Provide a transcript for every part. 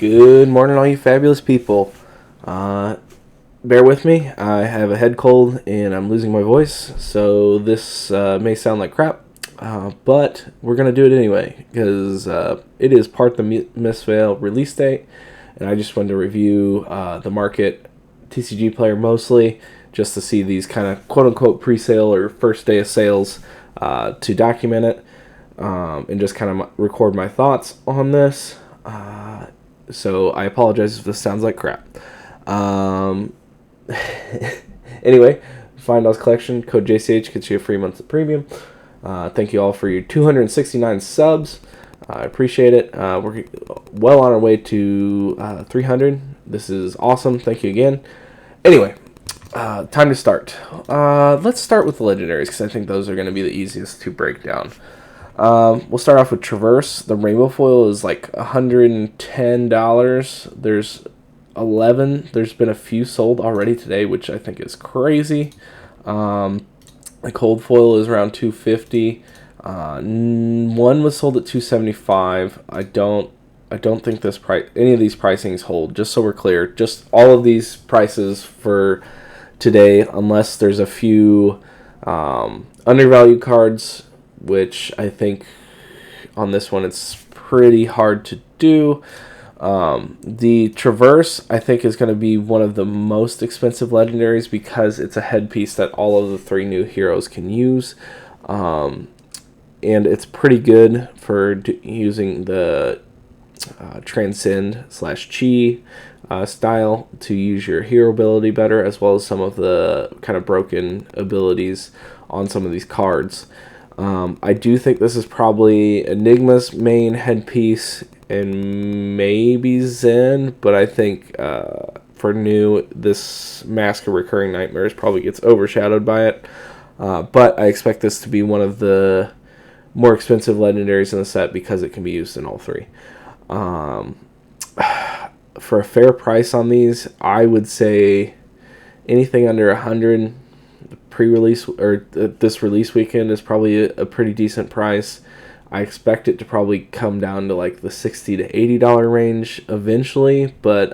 Good morning, all you fabulous people. Bear with me. I have a head cold and I'm losing my voice, so this may sound like crap, but we're going to do it anyway because it is part of the Mistveil Release date, and I just wanted to review the market, TCG player mostly, just to see these kind of quote-unquote pre-sale or first day of sales to document it and just kind of record my thoughts on this. So I apologize if this sounds like crap. Anyway, Fyendal's collection, code JCH gets you a free month of premium. Thank you all for your 269 subs. I appreciate it. We're well on our way to 300. This is awesome. Thank you again. Anyway, time to start. Let's start with the legendaries because I think those are going to be the easiest to break down. We'll start off with Traverse. The rainbow foil is like $110. There's 11. There's been a few sold already today, which I think is crazy. The cold foil is around $250. One was sold at $275. I don't think any of these pricings hold. Just so we're clear, just all of these prices for today, unless there's a few undervalued cards, which I think on this one it's pretty hard to do. The Traverse, I think, is going to be one of the most expensive legendaries because it's a headpiece that all of the three new heroes can use. And it's pretty good for using the Transcend / Chi style to use your hero ability better, as well as some of the kind of broken abilities on some of these cards. I do think this is probably Enigma's main headpiece and maybe Zen, but I think for new, this Mask of Recurring Nightmares probably gets overshadowed by it. But I expect this to be one of the more expensive legendaries in the set because it can be used in all three. For a fair price on these, I would say anything under 100 pre-release or this release weekend is probably a pretty decent price. I expect it to probably come down to like the $60 to $80 range eventually, but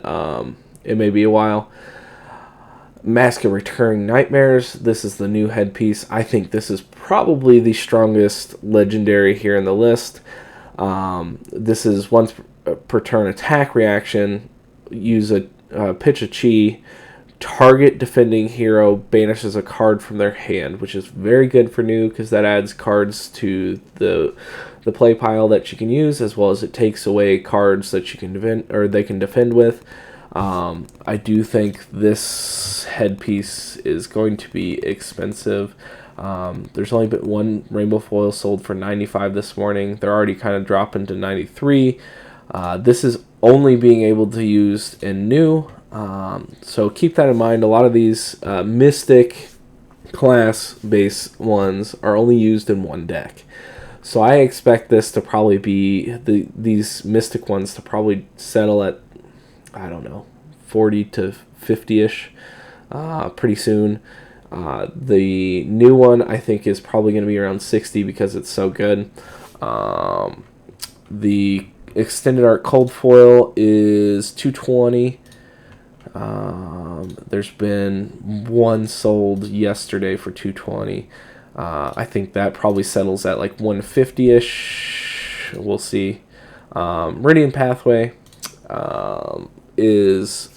it may be a while. Mask of Recurring Nightmares, this is the new headpiece. I think this is probably the strongest legendary here in the list. This is once per turn attack reaction. Use a pitch a chi. Target defending hero banishes a card from their hand, which is very good for new because that adds cards to the play pile that you can use, as well as it takes away cards that you can they can defend with. I do think this headpiece is going to be expensive. There's only been one rainbow foil sold for $95 this morning. They're already kind of dropping to $93. This is only being able to use in new. So keep that in mind. A lot of these Mystic class base ones are only used in one deck. So I expect this to probably be these Mystic ones to probably settle at, I don't know, 40 to 50-ish pretty soon. The new one I think is probably going to be around 60 because it's so good. The Extended Art Cold Foil is $220. There's been one sold yesterday for $220. I think that probably settles at like $150-ish. We'll see. Meridian Pathway is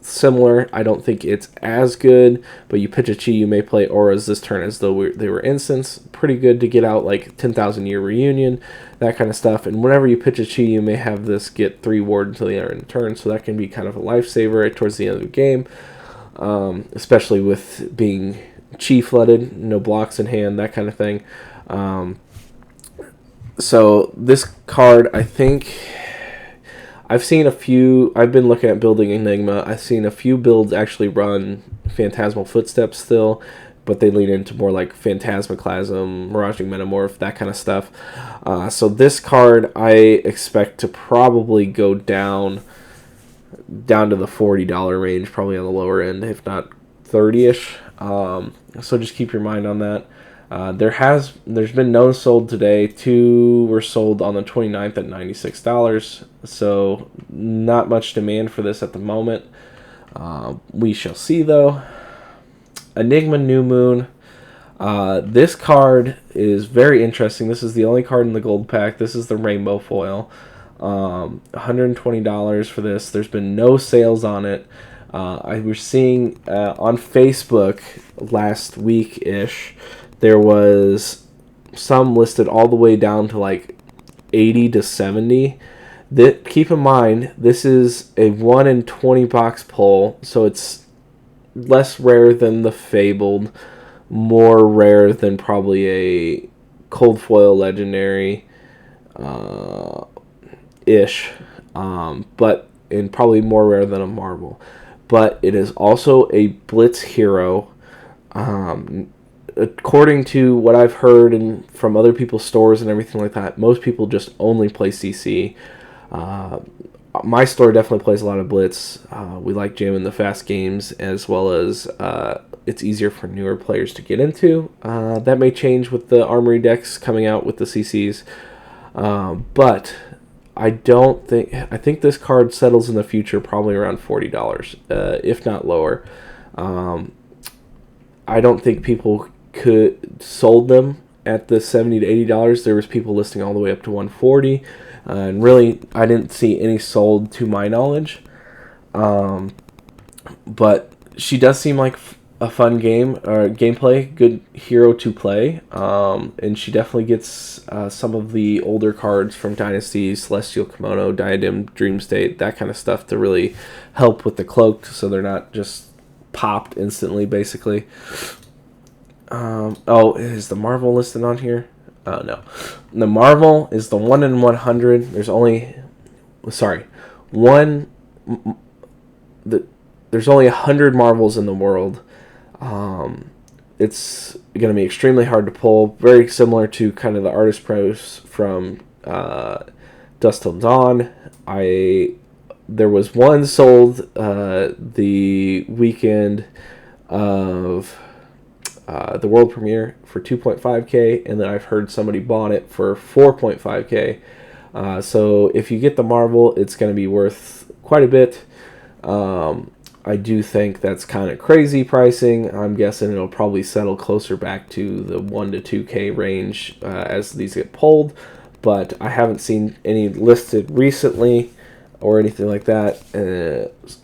similar. I don't think it's as good, but you pitch a chi, you may play auras this turn as though they were instants. Pretty good to get out like 10,000 year reunion, that kind of stuff. And whenever you pitch a chi, you may have this get 3 ward until the end of the turn, so that can be kind of a lifesaver towards the end of the game, especially with being chi flooded, no blocks in hand, that kind of thing. So this card, I think I've seen a few. I've been looking at building Enigma. I've seen a few builds actually run Phantasmal Footsteps still, but they lean into more like Phantasmaclasm, Miraging Metamorph, that kind of stuff. So this card I expect to probably go down to the $40 range, probably on the lower end, if not 30-ish. So just keep your mind on that. There's been no sold today. 2 were sold on the 29th at $96. So not much demand for this at the moment. We shall see though. Enigma New Moon. This card is very interesting. This is the only card in the gold pack. This is the rainbow foil. $120 for this. There's been no sales on it. I was seeing on Facebook last week-ish, there was some listed all the way down to like 80 to 70. Keep in mind, this is a 1 in 20 box pull, so it's less rare than the Fabled, more rare than probably a cold foil legendary ish, but and probably more rare than a Marvel. But it is also a Blitz hero. According to what I've heard and from other people's stores and everything like that, most people just only play CC. My store definitely plays a lot of Blitz. We like jamming the fast games, as well as it's easier for newer players to get into. That may change with the Armory decks coming out with the CCs. But I think this card settles in the future probably around $40, if not lower. I don't think people could sold them at the $70 to $80. There was people listing all the way up to $140. And really, I didn't see any sold to my knowledge. But she does seem like a fun game, or gameplay, good hero to play. And she definitely gets some of the older cards from Dynasty, Celestial Kimono, Diadem, Dream State, that kind of stuff to really help with the cloaked, so they're not just popped instantly, basically. Is the Marvel listed on here? No. The Marvel is the 1 in 100. There's only 100 Marvels in the world. It's going to be extremely hard to pull. Very similar to kind of the artist pros from Dusk Till Dawn. There was one sold the weekend of the world premiere for 2.5K, and then I've heard somebody bought it for 4.5K. So if you get the Marvel, it's going to be worth quite a bit. I do think that's kind of crazy pricing. I'm guessing it'll probably settle closer back to the 1 to 2K range as these get pulled, but I haven't seen any listed recently or anything like that,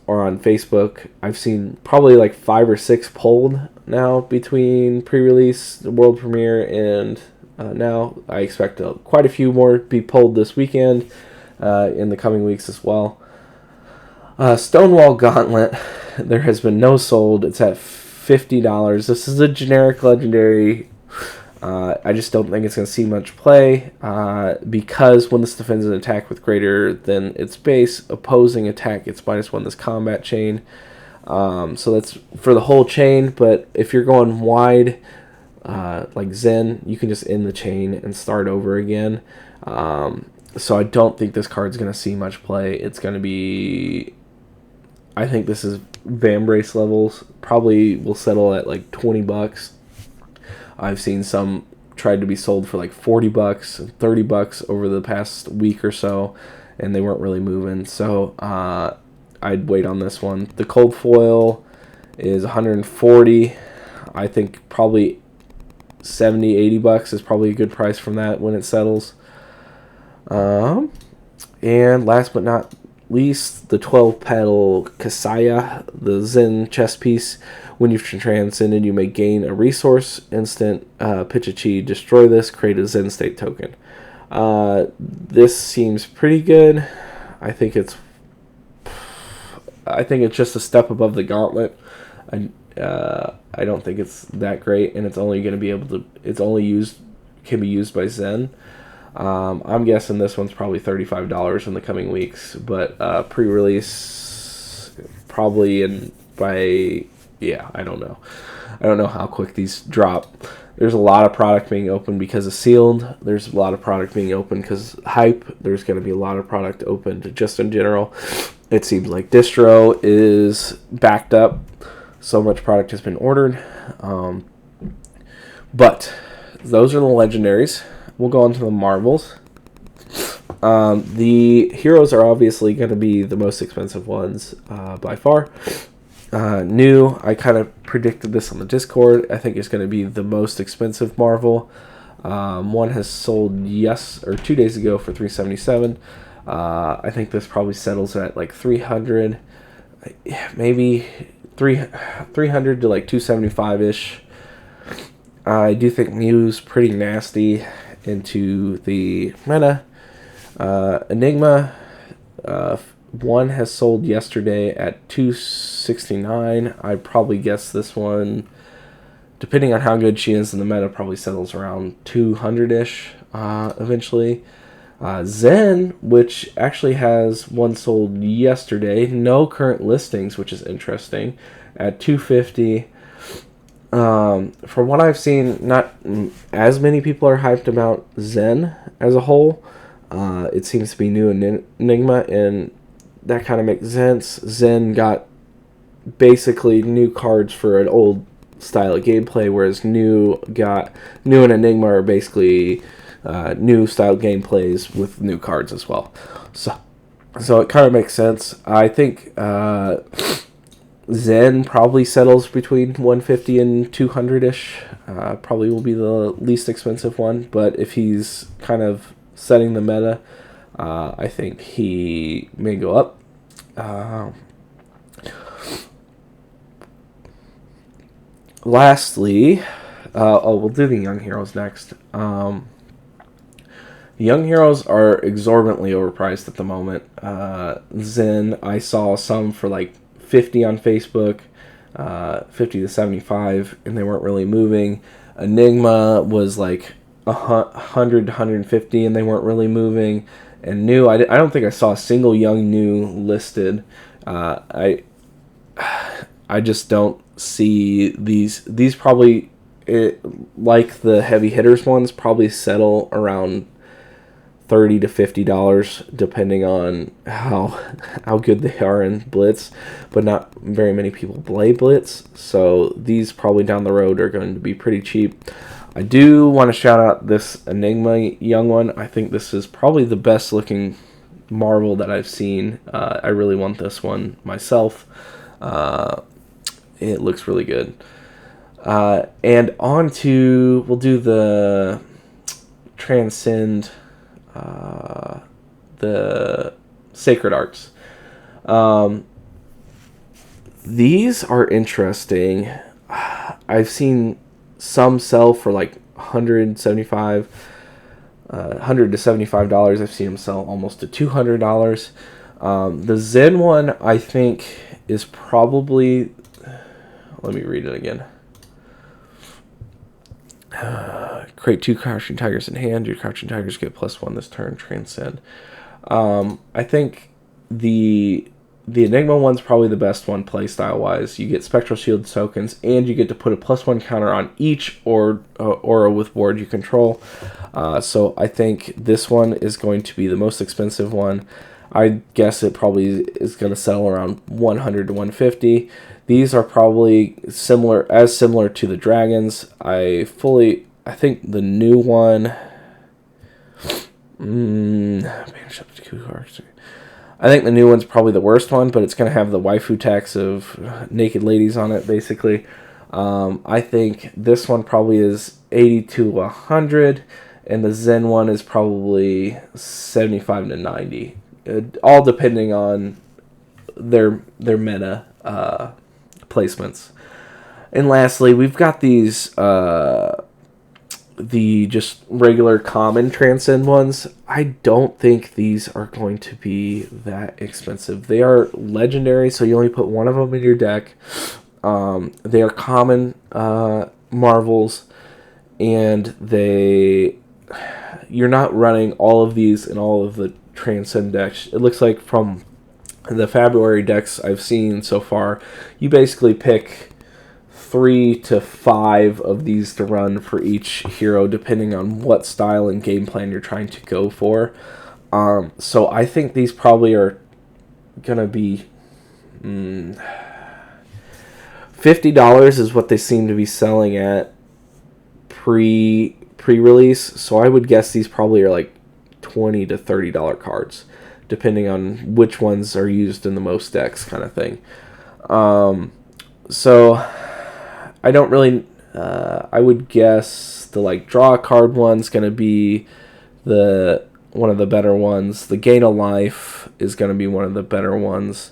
or on Facebook. I've seen probably like 5 or 6 pulled now between pre-release, the world premiere, and now. I expect quite a few more to be pulled this weekend, in the coming weeks as well. Stonewall Gauntlet, there has been no sold. It's at $50. This is a generic legendary. I just don't think it's going to see much play, because when this defends an attack with greater than its base opposing attack, it's -1 this combat chain. So that's for the whole chain, but if you're going wide, like Zen, you can just end the chain and start over again. So I don't think this card's going to see much play. It's going to be... I think this is Vambrace levels. Probably will settle at like $20. I've seen some tried to be sold for like $40 and $30 over the past week or so, and they weren't really moving. So I'd wait on this one. The cold foil is $140. I think probably $70-$80 is probably a good price from that when it settles. And last but not least, the 12-petal Kasaya, the Zen chess piece. When you've transcended, you may gain a resource instant, pitch a chi, destroy this, create a Zen state token. This seems pretty good. I think it's just a step above the Gauntlet. I don't think it's that great, and it's only going to be able to. Can be used by Zen. I'm guessing this one's probably $35 in the coming weeks, but pre-release probably I don't know. I don't know how quick these drop. There's a lot of product being opened because of sealed. There's a lot of product being opened because hype. There's going to be a lot of product opened just in general. It seems like distro is backed up. So much product has been ordered. But those are the legendaries. We'll go on to the Marvels. The heroes are obviously going to be the most expensive ones by far. New, I kind of predicted this on the Discord. I think it's going to be the most expensive Marvel. One has sold 2 days ago for $377. I think this probably settles at like 300, maybe 300 to like 275-ish. I do think Mew's pretty nasty into the meta. Enigma, one has sold yesterday at $269. I'd probably guess this one, depending on how good she is in the meta, probably settles around 200-ish eventually. Zen, which actually has one sold yesterday, no current listings, which is interesting, at $250. From what I've seen, not as many people are hyped about Zen as a whole. It seems to be new Enigma, and that kind of makes sense. Zen got basically new cards for an old style of gameplay, whereas New and Enigma are basically new style gameplays with new cards as well. So it kind of makes sense. I think Zen probably settles between 150 and 200-ish. Probably will be the least expensive one, but if he's kind of setting the meta, I think he may go up. Lastly, we'll do the Young Heroes next. The Young Heroes are exorbitantly overpriced at the moment. Zen, I saw some for like 50 on Facebook, 50 to 75, and they weren't really moving. Enigma was like 100 to 150, and they weren't really moving. And New, I don't think I saw a single Young New listed. I just don't see these probably, like the heavy hitters ones, probably settle around $30 to $50, depending on how good they are in Blitz, but not very many people play Blitz, so these probably down the road are going to be pretty cheap. I do want to shout out this Enigma young one. I think this is probably the best looking Marvel that I've seen. I really want this one myself. It looks really good. And on to, we'll do the Transcend, the Sacred Arts. These are interesting. I've seen some sell for like $100 to $75. I've seen them sell almost to $200. The Zen one, I think, is probably, let me read it again. Create 2 Crouching Tigers in hand. Your Crouching Tigers get +1 this turn. Transcend. I think the Enigma one's probably the best one playstyle wise. You get Spectral Shield tokens, and you get to put a +1 counter on each aura with ward you control. So I think this one is going to be the most expensive one. I guess it probably is going to settle around 100 to 150. These are probably similar to the dragons. I think the new one. I think the new one's probably the worst one, but it's going to have the waifu tax of naked ladies on it, basically. I think this one probably is 80 to 100, and the Zen one is probably 75 to 90. All depending on their meta placements. And lastly, we've got these the just regular common Transcend ones. I don't think these are going to be that expensive. They are legendary, so you only put one of them in your deck. They are common Marvels, and you're not running all of these in all of the Transcend decks. It looks like from the February decks I've seen so far, you basically pick 3 to 5 of these to run for each hero, depending on what style and game plan you're trying to go for. So I think these probably are gonna be $50 is what they seem to be selling at pre pre-release, so I would guess these probably are like $20 to $30 cards, depending on which ones are used in the most decks, kind of thing. So I don't really. I would guess the like draw a card one's gonna be one of the better ones. The gain a life is gonna be one of the better ones.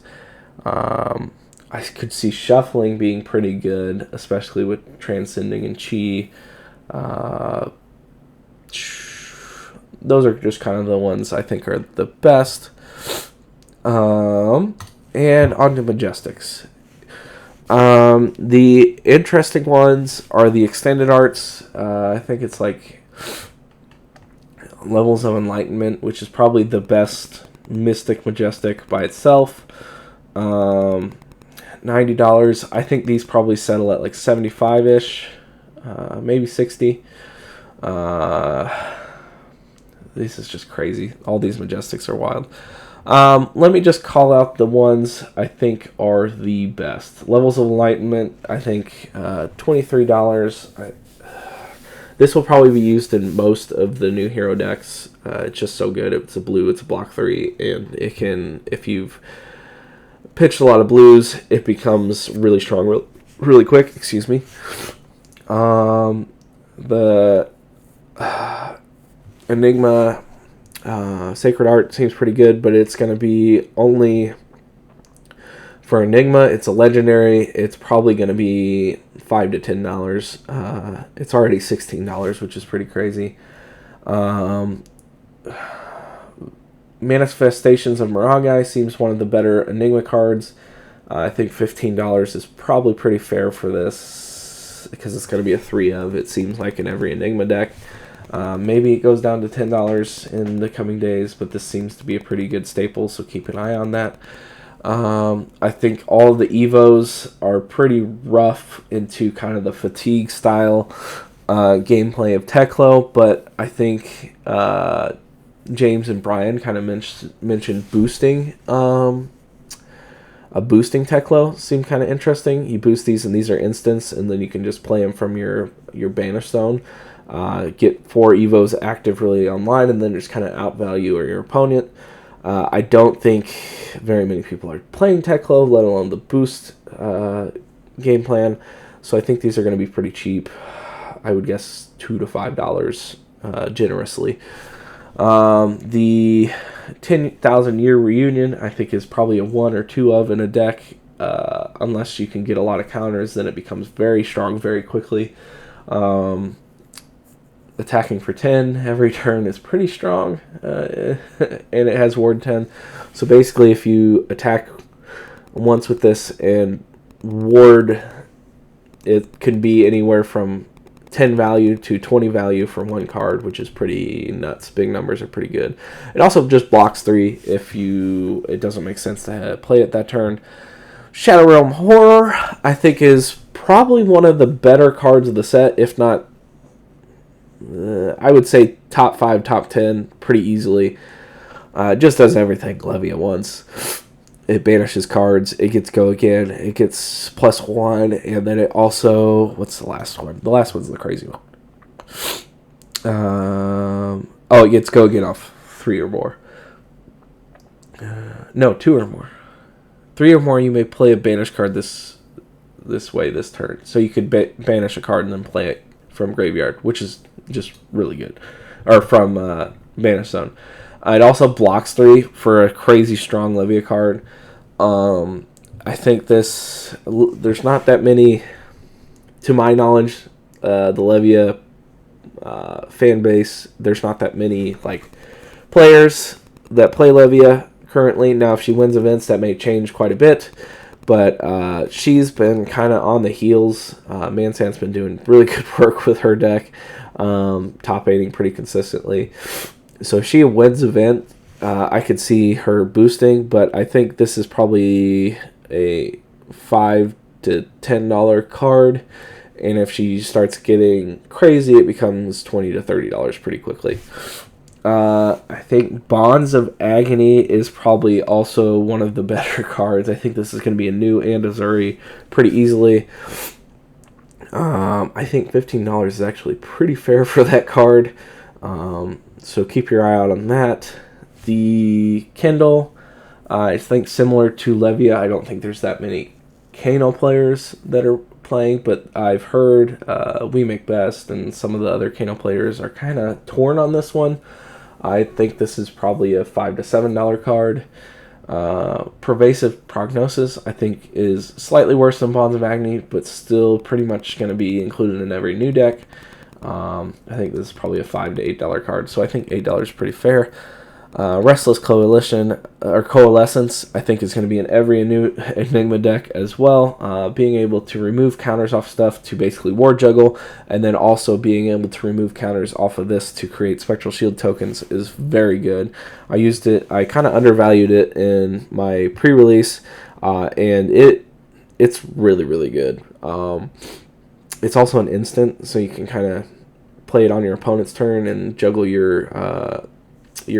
I could see shuffling being pretty good, especially with Transcending and Chi. Those are just kind of the ones I think are the best. And on to Majestics. The interesting ones are the extended arts. I think it's like Levels of Enlightenment, which is probably the best Mystic Majestic by itself. $90. I think these probably settle at like 75-ish, maybe 60. This is just crazy. All these Majestics are wild. Let me just call out the ones I think are the best. Levels of Enlightenment, I think $23. This will probably be used in most of the new hero decks. It's just so good. It's a blue, it's a block 3, and it can, if you've pitched a lot of blues, it becomes really strong really quick. Excuse me. The Enigma Sacred Art seems pretty good, but it's going to be only for Enigma. It's a legendary. It's probably going to be $5 to $10. It's already $16, which is pretty crazy. Manifestations of Miragai seems one of the better Enigma cards. I think $15 is probably pretty fair for this because it's going to be a 3 of, it seems like, in every Enigma deck. Maybe it goes down to $10 in the coming days, but this seems to be a pretty good staple, so keep an eye on that. I think all the Evos are pretty rough into kind of the fatigue style gameplay of Teklo, but I think James and Brian kind of mentioned boosting. A boosting Teklo seemed kind of interesting. You boost these, and these are instants, and then you can just play them from your Banish Zone. Get 4 Evos active really online, and then just kind of outvalue your opponent. I don't think very many people are playing Teklo, let alone the boost game plan. So I think these are going to be pretty cheap. I would guess $2 to $5 generously. The 10,000 Year Reunion, I think, is probably a 1 or 2 of in a deck. Unless you can get a lot of counters, then it becomes very strong very quickly. Attacking for 10 every turn is pretty strong, and it has Ward 10. So basically, if you attack once with this and Ward, it can be anywhere from 10 value to 20 value for one card, which is pretty nuts. Big numbers are pretty good. It also just blocks 3 if it doesn't make sense to play it that turn. Shadow Realm Horror, I think, is probably one of the better cards of the set, if not, I would say top 5, top 10 pretty easily. Just does everything Levy at once. It banishes cards, it gets Go Again, it gets +1, and then it also, what's the last one? The last one's the crazy one. It gets Go Again off 3 or more. No, 2 or more. 3 or more, you may play a banish card this way this turn. So you could banish a card and then play it from graveyard, which is just really good. Or from Banish Zone. It also blocks 3 for a crazy strong Levia card. I think there's not that many, to my knowledge, the Levia fan base, there's not that many like players that play Levia currently. Now, if she wins events, that may change quite a bit. But she's been kind of on the heels. Mansand's been doing really good work with her deck, top 8ing pretty consistently. So if she wins event, I could see her boosting, but I think this is probably a $5 to $10 card. And if she starts getting crazy, it becomes $20 to $30 pretty quickly. I think Bonds of Agony is probably also one of the better cards. I think this is going to be a new and Azuri pretty easily. I think $15 is actually pretty fair for that card. So keep your eye out on that. The Kindle, I think similar to Levia, I don't think there's that many Kano players that are playing, but I've heard We Make Best and some of the other Kano players are kind of torn on this one. I think this is probably a $5 to $7 card. Pervasive Prognosis, I think, is slightly worse than Bonds of Agony, but still pretty much going to be included in every new deck. I think this is probably a $5 to $8 card, so I think $8 is pretty fair. Restless Coalition, or Coalescence, I think is going to be in every new Enigma deck as well. Being able to remove counters off stuff to basically war juggle, and then also being able to remove counters off of this to create Spectral Shield tokens is very good. I used it, I kind of undervalued it in my pre-release, and it's really, really good. It's also an instant, so you can kind of play it on your opponent's turn and juggle your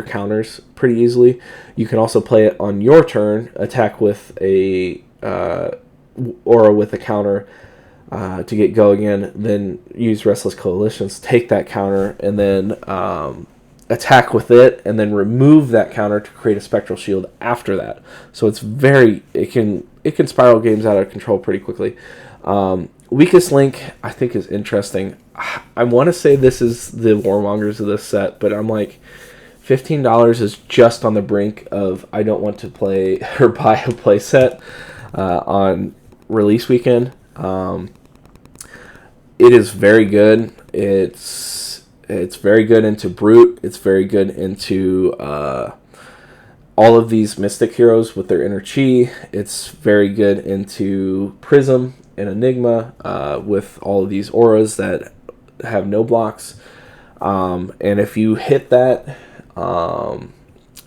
counters pretty easily. You can also play it on your turn, attack with a aura with a counter to get going in, then use Restless Coalitions, take that counter, and then attack with it, and then remove that counter to create a Spectral Shield after that. So it's it can spiral games out of control pretty quickly. Weakest Link, I think, is interesting. I want to say this is the Warmongers of this set, but I'm like, $15 is just on the brink of I don't want to play or buy a play set on release weekend. It is very good. It's very good into Brute. It's very good into all of these Mystic heroes with their inner chi. It's very good into Prism and Enigma with all of these auras that have no blocks. And if you hit that and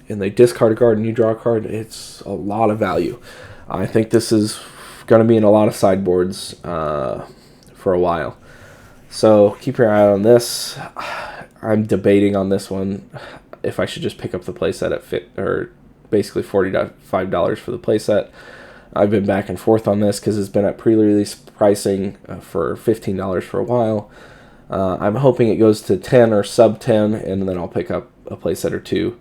they discard a card and you draw a card, it's a lot of value. I think this is going to be in a lot of sideboards for a while. So keep your eye out on this. I'm debating on this one if I should just pick up the playset or basically $45 for the playset. I've been back and forth on this because it's been at pre-release pricing for $15 for a while. I'm hoping it goes to 10 or sub 10, and then I'll pick up a playset or two.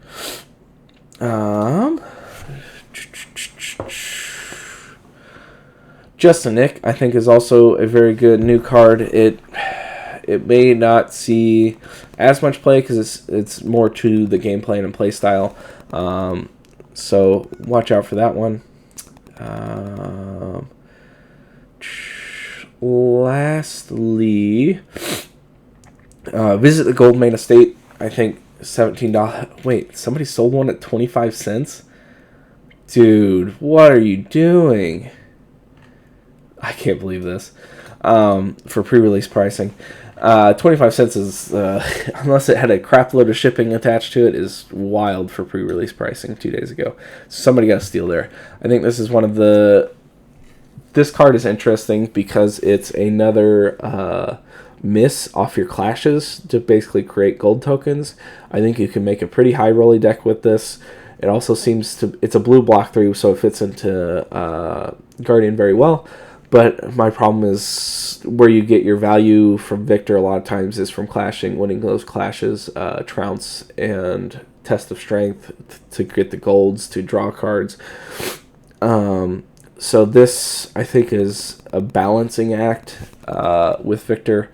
Just a Nick, I think, is also a very good new card. It may not see as much play because it's more to the gameplay and play style. So watch out for that one. Lastly, Visit the Goldmane Estate. I think $17. Wait, somebody sold one at 25 cents? Dude, what are you doing? I can't believe this. For pre-release pricing. 25 cents is, unless it had a crap load of shipping attached to it, is wild for pre-release pricing 2 days ago. So somebody got a steal there. I think this is one of the... This card is interesting because it's another miss off your clashes to basically create gold tokens. I think you can make a pretty high rolly deck with this. It also seems to... It's a blue block 3, so it fits into Guardian very well. But my problem is where you get your value from Victor a lot of times is from clashing, winning those clashes, Trounce and Test of Strength to get the golds, to draw cards. So this, I think, is a balancing act with Victor.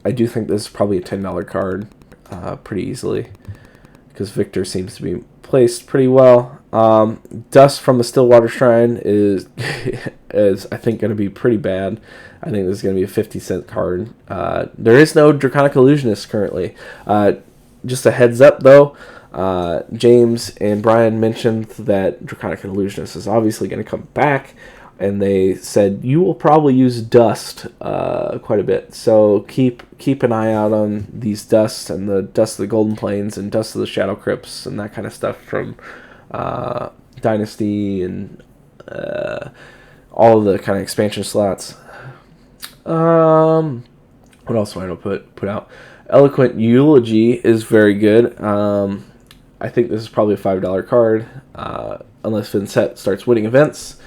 I do think this is probably a $10 card pretty easily because Victor seems to be placed pretty well. Dust from the Stillwater Shrine is I think going to be pretty bad. I think this is going to be a 50-cent card. There is no Draconic Illusionist currently. Just a heads up though, James and Brian mentioned that Draconic Illusionist is obviously going to come back, and they said you will probably use Dust quite a bit. So keep an eye out on these Dusts and the Dust of the Golden Plains and Dust of the Shadow Crypts and that kind of stuff from Dynasty and all of the kind of expansion slots. What else do I want to put out? Eloquent Eulogy is very good. I think this is probably a $5 card, unless Vincent starts winning events.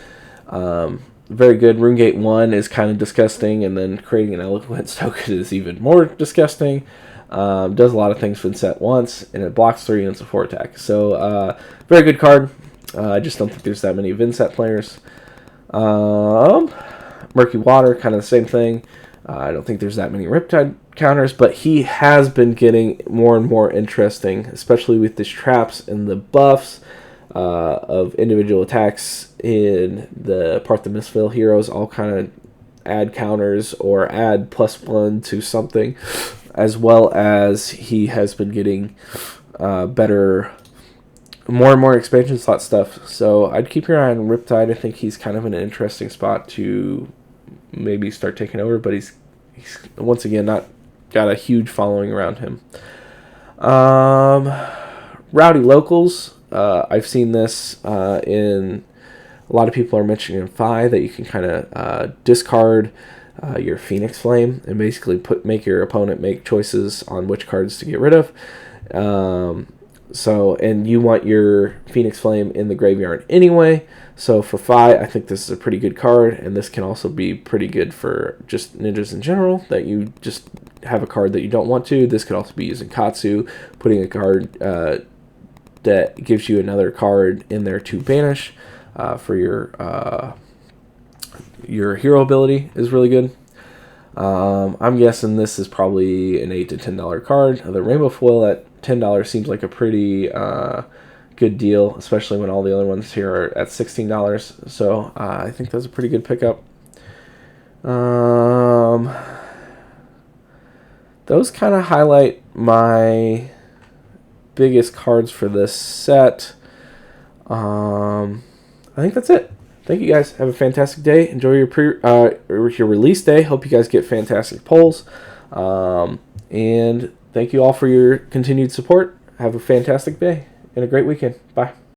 very good. RuneGate 1 is kind of disgusting, and then creating an Eloquence token is even more disgusting. Does a lot of things for set once, and it blocks 3 units of 4 attack. So, very good card. I just don't think there's that many Vinset players. Murky Water, kind of the same thing. I don't think there's that many Riptide counters, but he has been getting more and more interesting, especially with these traps and the buffs of individual attacks in the part the Mistveil heroes all kind of add counters or add +1 to something, as well as he has been getting better, more and more expansion slot stuff. So I'd keep your eye on Riptide. I think he's kind of in an interesting spot to maybe start taking over, but he's once again not got a huge following around him. Rowdy Locals. I've seen this in a lot of people are mentioning in Fi that you can kind of discard your Phoenix Flame and basically make your opponent make choices on which cards to get rid of. And you want your Phoenix Flame in the graveyard anyway. So for Fi, I think this is a pretty good card, and this can also be pretty good for just ninjas in general, that you just have a card that you don't want to. This could also be using Katsu, putting a card that gives you another card in there to banish for your hero ability is really good. I'm guessing this is probably an $8 to $10 card. The Rainbow Foil at $10 seems like a pretty good deal, especially when all the other ones here are at $16. So I think that's a pretty good pickup. Those kind of highlight my biggest cards for this set. I think that's it. Thank you guys. Have a fantastic day. Enjoy your release day. Hope you guys get fantastic polls. And thank you all for your continued support. Have a fantastic day and a great weekend. Bye.